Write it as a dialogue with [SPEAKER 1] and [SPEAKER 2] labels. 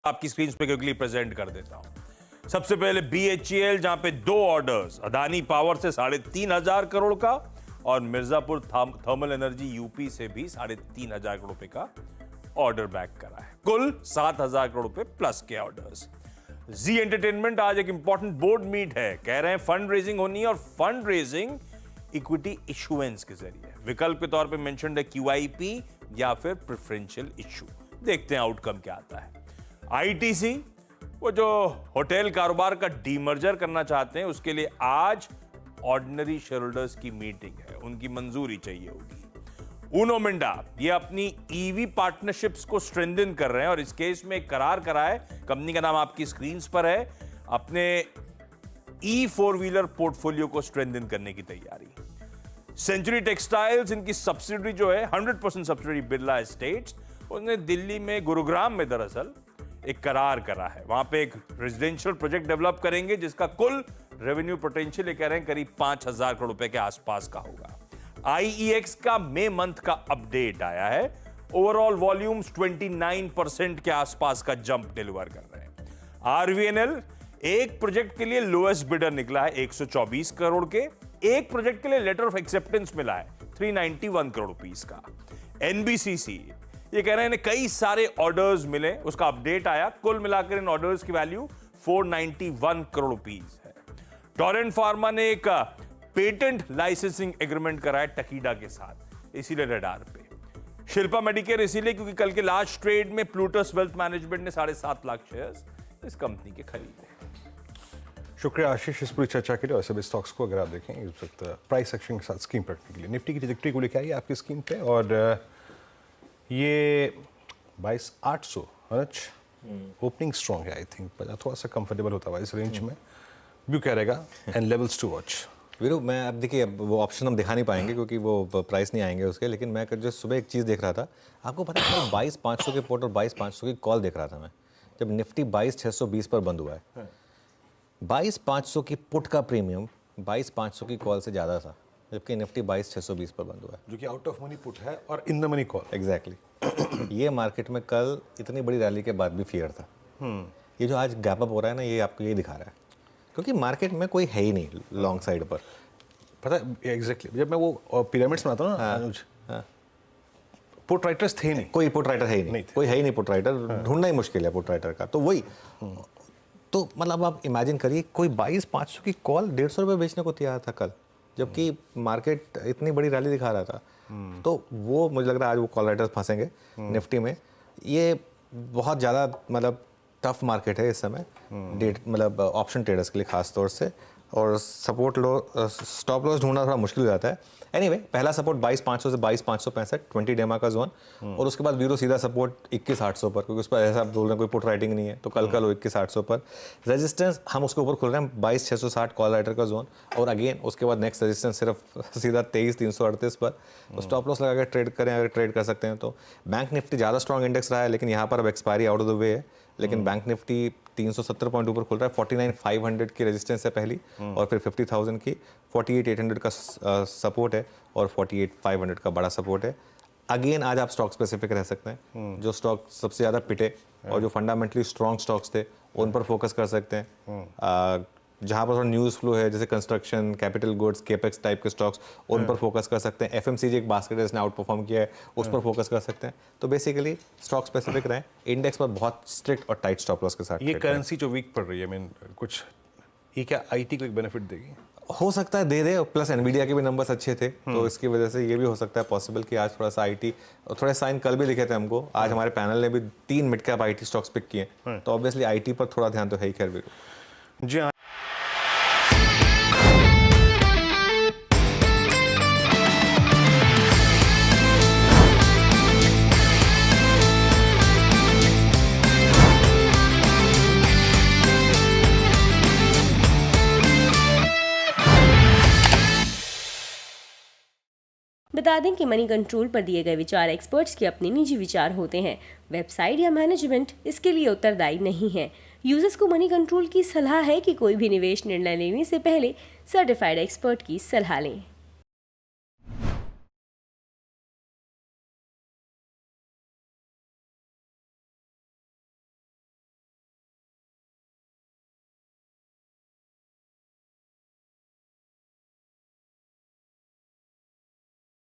[SPEAKER 1] आपकी स्क्रीन पे quickly present कर देता हूं। सबसे पहले BHEL, जहां पे 2 ऑर्डर्स अदानी पावर से 3,500 करोड़ का और मिर्जापुर थर्मल एनर्जी यूपी से भी 3,500 करोड़ रुपए का ऑर्डर बैक करा है। कुल 7,000 करोड़ रुपए प्लस के ऑर्डर्स। जी एंटरटेनमेंट आज एक इंपॉर्टेंट बोर्ड मीट है, कह रहे हैं फंड रेजिंग होनी है और फंड रेजिंग इक्विटी इशुएंस के जरिए। विकल्प के तौर पे मेंशन्ड है QIP या फिर प्रेफरेंशियल इशू। देखते हैं आउटकम क्या आता है। ITC, वो जो होटल कारोबार का डीमर्जर करना चाहते हैं, उसके लिए आज ऑर्डिनरी शेयरहोल्डर्स की मीटिंग है, उनकी मंजूरी चाहिए होगी। उनो मिंडा, ये अपनी EV पार्टनरशिप्स को स्ट्रेंथन कर रहे हैं और इस केस में एक करार करा है, कंपनी का नाम आपकी स्क्रीन पर है, अपने E4 व्हीलर पोर्टफोलियो को स्ट्रेंथन करने की तैयारी। सेंचुरी टेक्सटाइल्स, इनकी सब्सिडरी जो है 100% सब्सिडरी बिरला एस्टेट्स, उसने दिल्ली में गुरुग्राम में दरअसल एक करार करा है। वहां पे एक रेजिडेंशियल प्रोजेक्ट डेवलप करेंगे जिसका कुल रेवेन्यू पोटेंशियल ये कह रहे हैं करीब 5,000 करोड़ रुपए के आसपास का होगा। IEX का मई मंथ का अपडेट आया है। ओवरऑल वॉल्यूम्स 29% के आसपास का जंप डिलीवर कर रहे हैं। RVNL एक प्रोजेक्ट के लिए लोएस्ट बिडर निकला है 124 करोड़ के, एक प्रोजेक्ट के लिए लेटर ऑफ एक्सेप्टेंस मिला है 391 करोड़ रुपीस का। NBCC, ये कह रहे हैं कई सारे ऑर्डर्स मिले, उसका अपडेट आया, कुल मिलाकर इन ऑर्डर्स की वैल्यू 491 करोड़ रुपीस है। टोरेंट फार्मा ने एक पेटेंट लाइसेंसिंग एग्रीमेंट कराया टकीडा के साथ, इसीलिए रडार पे। शिल्पा मेडिकेयर इसीलिए क्योंकि कल के लास्ट ट्रेड में प्लूटस वेल्थ मैनेजमेंट ने 7.5 लाख शेयर्स इस कंपनी के खरीदे।
[SPEAKER 2] शुक्रिया आशीष इस पूरी चर्चा के लिए। और सभी स्टॉक्स को अगर आप देखें इस वक्त प्राइस एक्शन के साथ स्कीम रखने के लिए निफ्टी की ट्रैजेक्टरी को लेकर आई आपकी स्कीम पे, और ये 22,800 ओपनिंग स्ट्रॉन्ग है। आई थिंक थोड़ा सा कंफर्टेबल होता है इस रेंज में, व्यू क्या रहेगा and levels to watch.
[SPEAKER 3] Veeru, मैं अब देखिए, अब वो ऑप्शन हम दिखा नहीं पाएंगे क्योंकि वो प्राइस नहीं आएंगे उसके, लेकिन मैं जो सुबह एक चीज़ देख रहा था, आपको पता है 22,500 के पुट और 22,500 की कॉल देख रहा था मैं, जब निफ्टी 22,620 पर बंद हुआ है। 22,500 की पुट का प्रीमियम 22,500 की कॉल से ज़्यादा था, जबकि निफ्टी 22,620 पर बंद हुआ है,
[SPEAKER 2] जो कि आउट ऑफ मनी पुट है और in the money call.
[SPEAKER 3] Exactly. ये मार्केट में कल इतनी बड़ी रैली के बाद भी फियर था। ये जो आज गैप अप हो रहा है ना, ये आपको ये दिखा रहा है, क्योंकि मार्केट में कोई है ही नहीं लॉन्ग साइड पर।
[SPEAKER 2] पता है एग्जैक्टली, जब मैं वो पिरामिड्स बनाता हूँ ना अनुज, पुट राइटर्स थे नहीं,
[SPEAKER 3] कोई पुट राइटर है ही नहीं, कोई है ही नहीं पुट राइटर, ढूंढना ही मुश्किल है पुट राइटर का। तो वही तो मतलब आप इमेजिन करिए, कोई 22,500 की कॉल 150 रुपये बेचने को तैयार था कल, जबकि मार्केट इतनी बड़ी रैली दिखा रहा था। तो वो मुझे लग रहा है आज वो कॉल राइटर्स फंसेंगे निफ्टी में। ये बहुत ज़्यादा मतलब टफ मार्केट है इस समय मतलब ऑप्शन ट्रेडर्स के लिए खास तौर से, और सपोर्ट लो स्टॉप लॉस ढूंढना थोड़ा मुश्किल हो जाता है। एनीवे, पहला सपोर्ट 22,500 से 22,565 20 डेमा का जोन, और उसके बाद वीरो सीधा सपोर्ट 21,800 पर, क्योंकि उस पर ऐसा बोल रहे हैं कोई पुट राइटिंग नहीं है, तो कल लो 21,800 पर। रेजिस्टेंस हम उसके ऊपर खोल रहे हैं 22,660 कॉल राइटर का जोन, और अगेन उसके बाद नेक्स्ट रेजिस्टेंस सिर्फ सीधा 23,338 पर। तो स्टॉप लॉस लगा के ट्रेड करें, अगर ट्रेड कर सकते हैं तो। बैंक निफ्टी ज़्यादा स्ट्रॉन्ग इंडेक्स रहा है, लेकिन यहाँ पर अब expiry out of the way है, लेकिन बैंक निफ्टी 370 पॉइंट ऊपर खुल रहा है। 49,500 की रेजिस्टेंस है पहली, और फिर 50,000 की 48,800 का सपोर्ट है, और 48,500 का बड़ा सपोर्ट है। अगेन आज आप स्टॉक स्पेसिफिक रह सकते हैं, जो स्टॉक सबसे ज़्यादा पिटे और जो फंडामेंटली स्ट्रॉन्ग स्टॉक्स थे उन पर फोकस कर सकते हैं। जहाँ पर थोड़ा न्यूज़ फ्लो है, जैसे construction, capital goods, capex type के स्टॉक्स, उन पर फोकस कर सकते हैं। FMCG एक बास्केट है, इसने आउट परफॉर्म किया है, उस पर फोकस कर सकते हैं। तो बेसिकली स्टॉक स्पेसिफिक रहें, इंडेक्स पर बहुत स्ट्रिक्ट और टाइट स्टॉप लॉस के साथ।
[SPEAKER 2] ये करेंसी जो वीक पड़ रही है, मीन कुछ ये क्या IT को एक बेनिफिट देगी?
[SPEAKER 3] हो सकता है दे दे, प्लस एनवीडिया के भी नंबर्स अच्छे थे, तो इसकी वजह से ये भी हो सकता है पॉसिबल कि आज थोड़ा सा IT, थोड़े साइन कल भी दिखे थे हमको। आज हमारे पैनल ने भी 3 mid cap IT stocks pick किए, तो ऑब्वियसली IT पर थोड़ा ध्यान तो है ही। खैर भी
[SPEAKER 2] जी हाँ।
[SPEAKER 4] बता दें कि मनी कंट्रोल पर दिए गए विचार एक्सपर्ट्स के अपने निजी विचार होते हैं। वेबसाइट या मैनेजमेंट इसके लिए उत्तरदायी नहीं है। यूजर्स को मनी कंट्रोल की सलाह है कि कोई भी निवेश निर्णय लेने से पहले सर्टिफाइड एक्सपर्ट की सलाह लें।